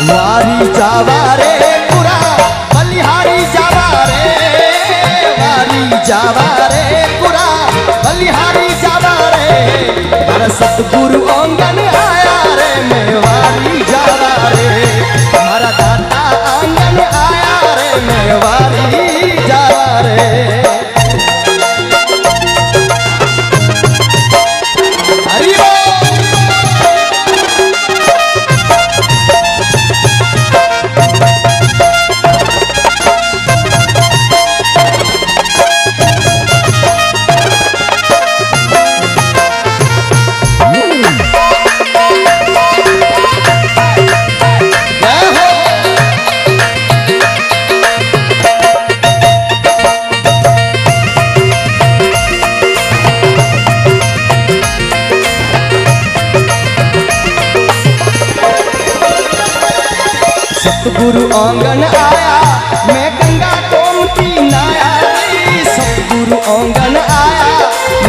वारी जावा रे पूरा बलिहारी जावा रे, वारी जावा रे पूरा बलिहारी जावा रे, मारा सतगुरु आंगन आया रे, मैं वारी जावा रे, मारा दाता आंगन आया रे, मैं वारी जावा रे। सतगुरु आंगन आया मैं गंगा गोमती नाया, सतगुरु आंगन आया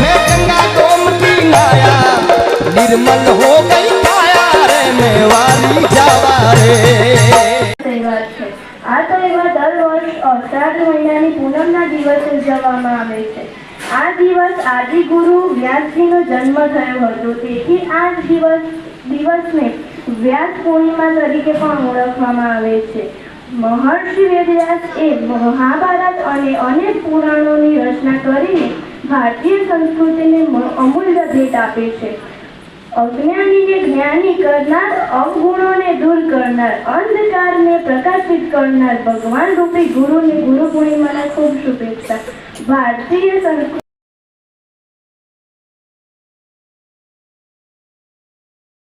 मैं गंगा गोमती नाया, निर्मल हो गई काया रे, मैं वारी जावा रे। આ તહેવાર દર વર્ષ અષાઢ મહિનાની પૂનમના દિવસે ઉજવવામાં આવે છે। આ દિવસ આદિગુરુ વ્યાસજીનો જન્મ થયો હતો, તેથી આ દિવસને વ્યાસ પૂર્ણિમા તરીકે પણ ઓળખવામાં આવે છે। મહર્ષિ વેદવ્યાસ એ મહાભારત અને અનેક પુરાણોની રચના કરીને ભારતીય સંસ્કૃતિને અમૂલ્ય ભેટ આપે છે। અજ્ઞાનીને જ્ઞાની કરનાર, અવગુણોને દૂર કરનાર, અંધકારને પ્રકાશિત કરનાર ભગવાન રૂપી ગુરુને ગુરુ પૂર્ણિમાના ખૂબ શુભેચ્છા। ભારતીય સંસ્કૃતિ